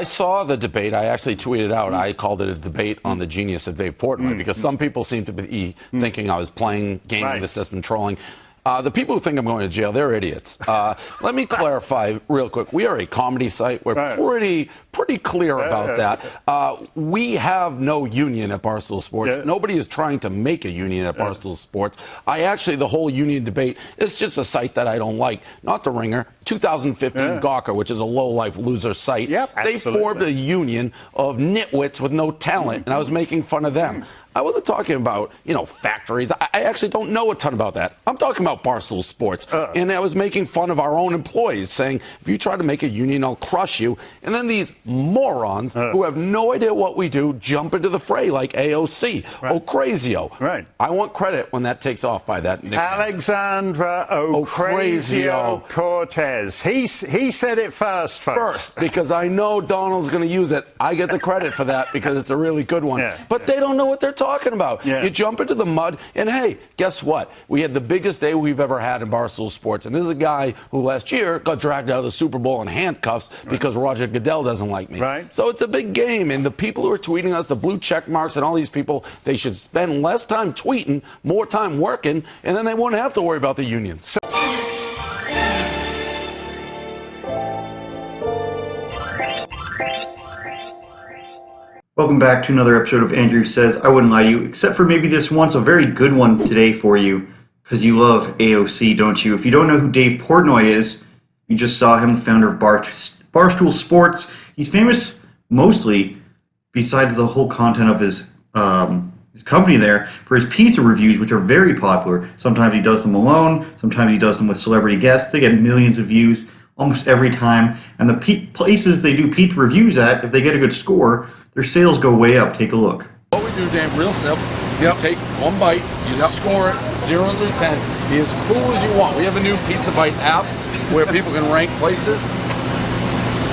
saw the debate. I actually tweeted out. I called it a debate on the genius of Dave Portnoy because some people seem to be thinking I was playing, gaming the system, trolling. The people who think I'm going to jail, they're idiots. Let me clarify real quick. We are a comedy site. We're pretty clear about that. We have no union at Barstool Sports. Nobody is trying to make a union at Barstool Sports. The whole union debate is just a site that I don't like. Not The Ringer. 2015 Gawker, which is a low-life loser site. They formed a union of nitwits with no talent, and I was making fun of them. I wasn't talking about, factories. I actually don't know a ton about that. I'm talking about Barstool Sports. And I was making fun of our own employees, saying, if you try to make a union, I'll crush you. And then these morons who have no idea what we do jump into the fray like AOC, Ocasio. I want credit when that takes off by that nickname. Alexandra Ocasio-Cortez. He said it first, folks. First, because I know Donald's going to use it. I get the credit for that because it's a really good one. But they don't know what they're talking about. You jump into the mud, and hey, guess what? We had the biggest day we've ever had in Barstool Sports. And this is a guy who last year got dragged out of the Super Bowl in handcuffs because Roger Goodell doesn't like me. So it's a big game. And the people who are tweeting us, the blue check marks and all these people, they should spend less time tweeting, more time working, and then they won't have to worry about the unions. Welcome back to another episode of Andrew Says I Wouldn't Lie to You, except for maybe this once, a very good one today for you, because you love AOC, don't you? If you don't know who Dave Portnoy is, you just saw him, the founder of Barstool Sports. He's famous mostly, besides the whole content of his company there, for his pizza reviews, which are very popular. Sometimes he does them alone, sometimes he does them with celebrity guests. They get millions of views almost every time. And the places they do pizza reviews at, if they get a good score, their sales go way up. Take a look. What we do, Dan, real simple. You take one bite, you score it 0 through 10. Be as cool as you want. We have a new Pizza Bite app where people can rank places.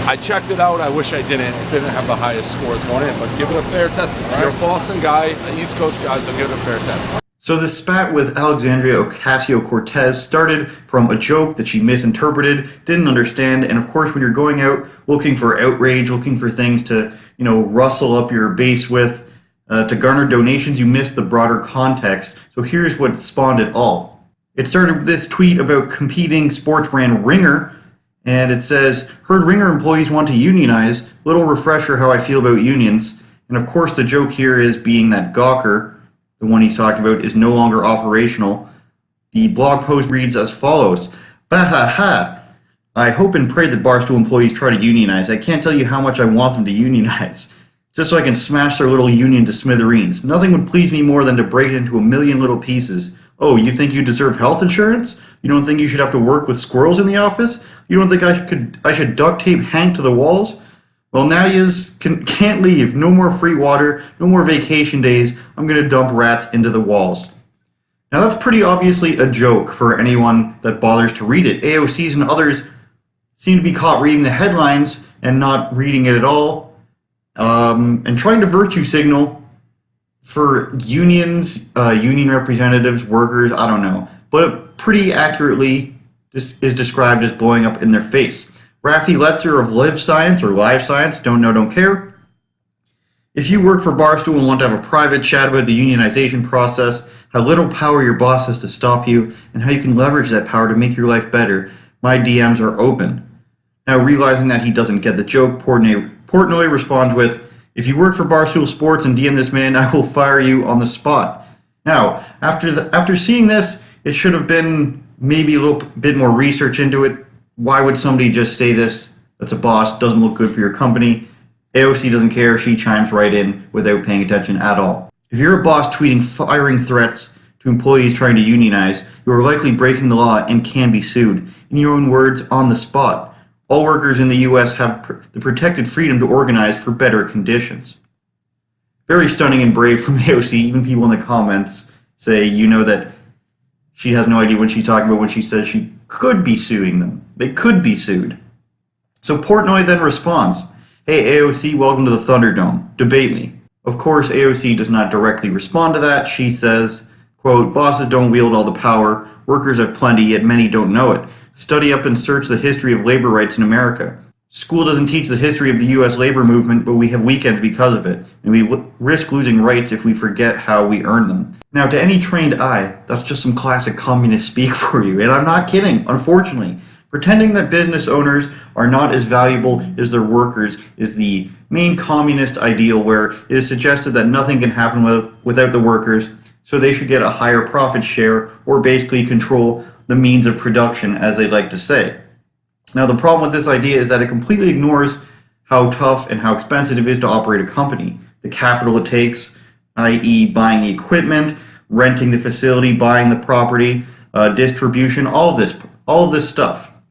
I checked it out. I wish I didn't. It didn't have the highest scores going in, but give it a fair test. You're a Boston guy, an East Coast guy, so give it a fair test. So this spat with Alexandria Ocasio-Cortez started from a joke that she misinterpreted, didn't understand, and of course when you're going out looking for outrage, looking for things to, rustle up your base with, to garner donations, you miss the broader context. So here's what spawned it all. It started with this tweet about competing sports brand Ringer, and it says, heard Ringer employees want to unionize, little refresher how I feel about unions. And of course the joke here is being that Gawker, the one he's talking about, is no longer operational. The blog post reads as follows. Bah-ha-ha. I hope and pray that Barstool employees try to unionize. I can't tell you how much I want them to unionize. Just so I can smash their little union to smithereens. Nothing would please me more than to break it into a million little pieces. Oh, you think you deserve health insurance? You don't think you should have to work with squirrels in the office? You don't think I should duct tape Hank to the walls? Well, now yous can't leave. No more free water, no more vacation days. I'm going to dump rats into the walls. Now that's pretty obviously a joke for anyone that bothers to read it. AOCs and others seem to be caught reading the headlines and not reading it at all, and trying to virtue signal for unions, union representatives, workers, I don't know. But pretty accurately is described as blowing up in their face. Rafi Letzer of Live Science, or Live Science, don't know, don't care. If you work for Barstool and want to have a private chat about the unionization process, how little power your boss has to stop you, and how you can leverage that power to make your life better, my DMs are open. Now, realizing that he doesn't get the joke, Portnoy responds with, if you work for Barstool Sports and DM this man, I will fire you on the spot. Now, after seeing this, it should have been maybe a little bit more research into it. Why would somebody just say this? That's a boss, doesn't look good for your company. AOC doesn't care, she chimes right in without paying attention at all. If you're a boss tweeting firing threats to employees trying to unionize, you are likely breaking the law and can be sued. In your own words, on the spot. All workers in the U.S. have the protected freedom to organize for better conditions. Very stunning and brave from AOC. Even people in the comments say, that she has no idea what she's talking about when she says she could be suing them. They could be sued. So Portnoy then responds, hey AOC, welcome to the Thunderdome. Debate me. Of course, AOC does not directly respond to that. She says, quote, bosses don't wield all the power. Workers have plenty, yet many don't know it. Study up and search the history of labor rights in America. School doesn't teach the history of the U.S. labor movement, but we have weekends because of it, and we risk losing rights if we forget how we earn them. Now, to any trained eye, that's just some classic communist speak for you, and I'm not kidding, unfortunately. Pretending that business owners are not as valuable as their workers is the main communist ideal, where it is suggested that nothing can happen without the workers, so they should get a higher profit share, or basically control the means of production, as they like to say. Now, the problem with this idea is that it completely ignores how tough and how expensive it is to operate a company. The capital it takes, i.e. buying the equipment, renting the facility, buying the property, distribution, all of this stuff.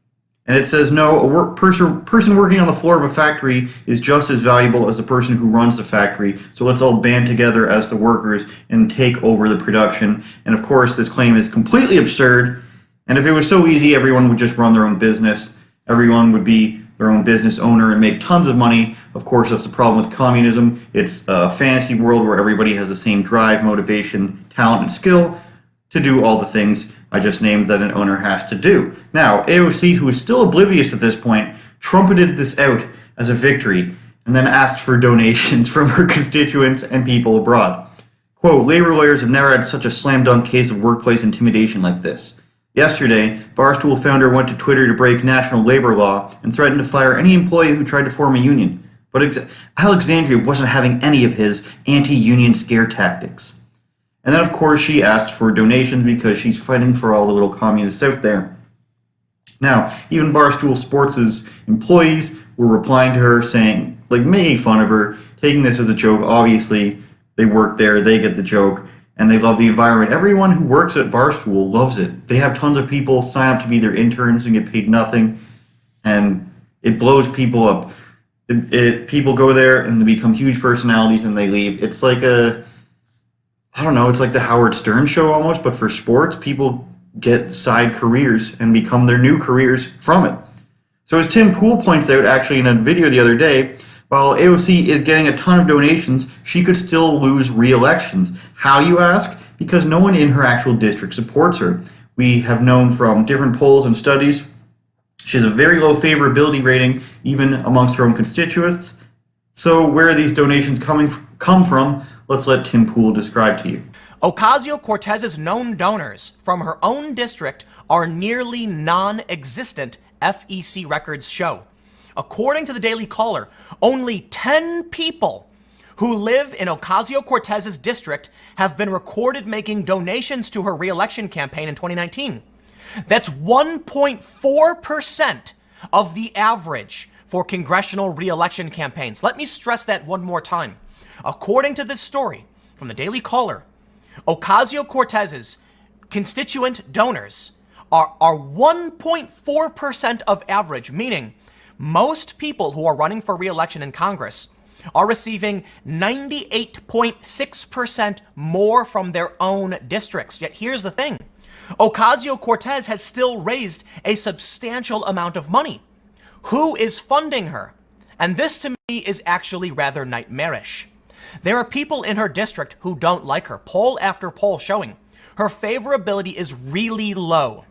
And it says, no, a person working on the floor of a factory is just as valuable as the person who runs the factory, so let's all band together as the workers and take over the production. And of course, this claim is completely absurd, and if it was so easy, everyone would just run their own business. Everyone would be their own business owner and make tons of money. Of course, that's the problem with communism. It's a fantasy world where everybody has the same drive, motivation, talent, and skill to do all the things I just named that an owner has to do. Now, AOC, who is still oblivious at this point, trumpeted this out as a victory and then asked for donations from her constituents and people abroad. Quote, labor lawyers have never had such a slam dunk case of workplace intimidation like this. Yesterday, Barstool founder went to Twitter to break national labor law and threatened to fire any employee who tried to form a union. But Alexandria wasn't having any of his anti-union scare tactics. And then, of course, she asked for donations because she's fighting for all the little communists out there. Now, even Barstool Sports' employees were replying to her saying, like, making fun of her, taking this as a joke. Obviously, they work there, they get the joke. And they love the environment. Everyone who works at Barstool loves it. They have tons of people sign up to be their interns and get paid nothing. And it blows people up. People go there and they become huge personalities and they leave. It's like it's like the Howard Stern show almost, but for sports. People get side careers and become their new careers from it. So as Tim Pool points out actually in a video the other day, while AOC is getting a ton of donations, she could still lose re-elections. How, you ask? Because no one in her actual district supports her. We have known from different polls and studies, she has a very low favorability rating, even amongst her own constituents. So where are these donations come from? Let's let Tim Pool describe to you. Ocasio-Cortez's known donors from her own district are nearly non-existent, FEC records show. According to the Daily Caller, only 10 people who live in Ocasio-Cortez's district have been recorded making donations to her re-election campaign in 2019. That's 1.4% of the average for congressional re-election campaigns. Let me stress that one more time. According to this story from the Daily Caller, Ocasio-Cortez's constituent donors are 1.4% of average, meaning most people who are running for re-election in Congress are receiving 98.6% more from their own districts. Yet here's the thing. Ocasio-Cortez has still raised a substantial amount of money. Who is funding her? And this to me is actually rather nightmarish. There are people in her district who don't like her. Poll after poll showing her favorability is really low.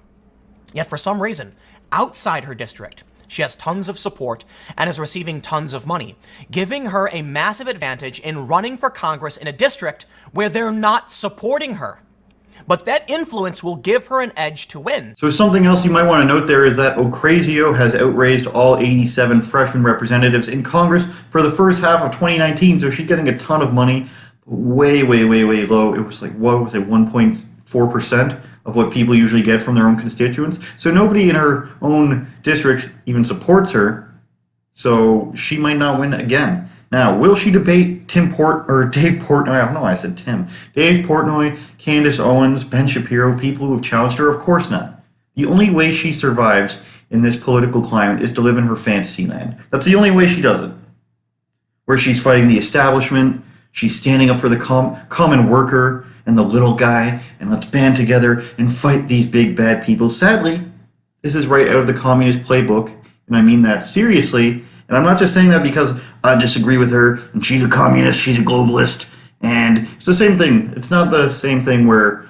Yet for some reason, outside her district, she has tons of support and is receiving tons of money, giving her a massive advantage in running for Congress in a district where they're not supporting her. But that influence will give her an edge to win. So something else you might want to note there is that Ocasio has outraised all 87 freshman representatives in Congress for the first half of 2019, so she's getting a ton of money, way, way, way, way low. It was like, what was it, 1.4% of what people usually get from their own constituents. So nobody in her own district even supports her, so she might not win again. Now, will she debate Dave Portnoy? I don't know why I said Tim. Dave Portnoy, Candace Owens, Ben Shapiro, people who have challenged her? Of course not. The only way she survives in this political climate is to live in her fantasy land. That's the only way she does it. Where she's fighting the establishment, she's standing up for the common worker and the little guy, and let's band together and fight these big bad people. Sadly, this is right out of the communist playbook, and I mean that seriously. And I'm not just saying that because I disagree with her, and she's a communist, she's a globalist, and it's the same thing. It's not the same thing where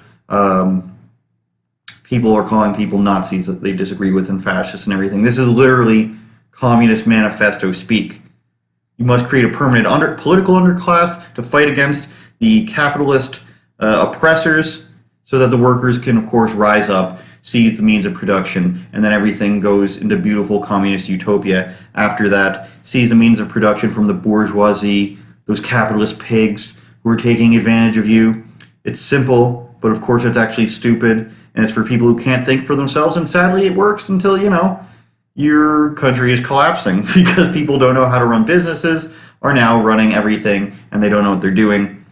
people are calling people Nazis that they disagree with and fascists and everything. This is literally Communist Manifesto speak. You must create a permanent political underclass to fight against the capitalist oppressors so that the workers can, of course, rise up, seize the means of production, and then everything goes into beautiful communist utopia. After that, seize the means of production from the bourgeoisie, those capitalist pigs who are taking advantage of you. It's simple, but of course it's actually stupid, and it's for people who can't think for themselves, and sadly it works until, your country is collapsing because people don't know how to run businesses, are now running everything, and they don't know what they're doing.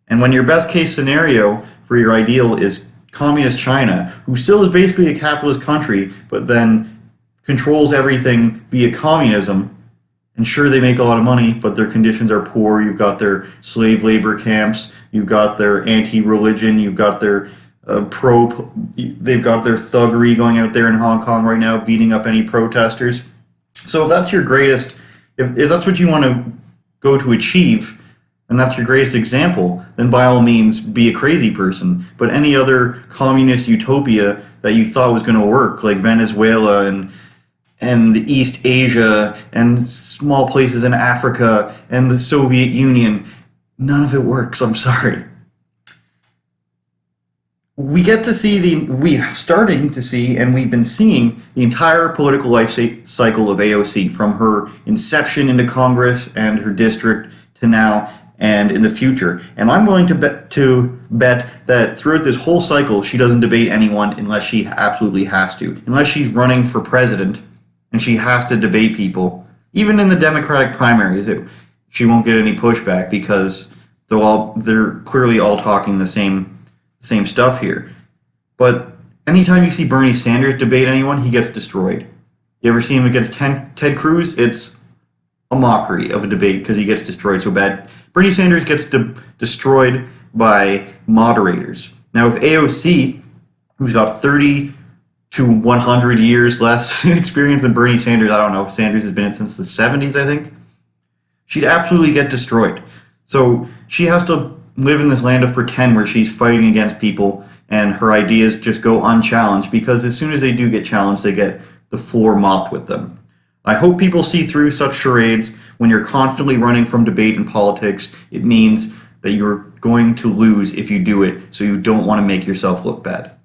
And when your best case scenario for your ideal is communist China, who still is basically a capitalist country, but then controls everything via communism, and sure, they make a lot of money, but their conditions are poor. You've got their slave labor camps, you've got their anti-religion, you've got their they've got their thuggery going out there in Hong Kong right now, beating up any protesters. So if that's your greatest, if that's what you want to go to achieve, and that's your greatest example, then by all means be a crazy person. But any other communist utopia that you thought was going to work, like Venezuela and East Asia and small places in Africa and the Soviet Union, none of it works, I'm sorry. We get to see we're starting to see, and we've been seeing the entire political life cycle of AOC, from her inception into Congress and her district to now and in the future. And I'm willing to bet that throughout this whole cycle, she doesn't debate anyone unless she absolutely has to. Unless she's running for president and she has to debate people. Even in the Democratic primaries, she won't get any pushback because they're clearly all talking the same stuff here. But anytime you see Bernie Sanders debate anyone, he gets destroyed. You ever see him against Ted Cruz? It's a mockery of a debate because he gets destroyed so bad. Bernie Sanders gets destroyed by moderators. Now, if AOC, who's got 30 to 100 years less experience than Bernie Sanders, I don't know, Sanders has been in since the 70s, I think, she'd absolutely get destroyed. So she has to live in this land of pretend where she's fighting against people and her ideas just go unchallenged, because as soon as they do get challenged, they get the floor mopped with them. I hope people see through such charades. When you're constantly running from debate and politics, it means that you're going to lose if you do it, so you don't want to make yourself look bad.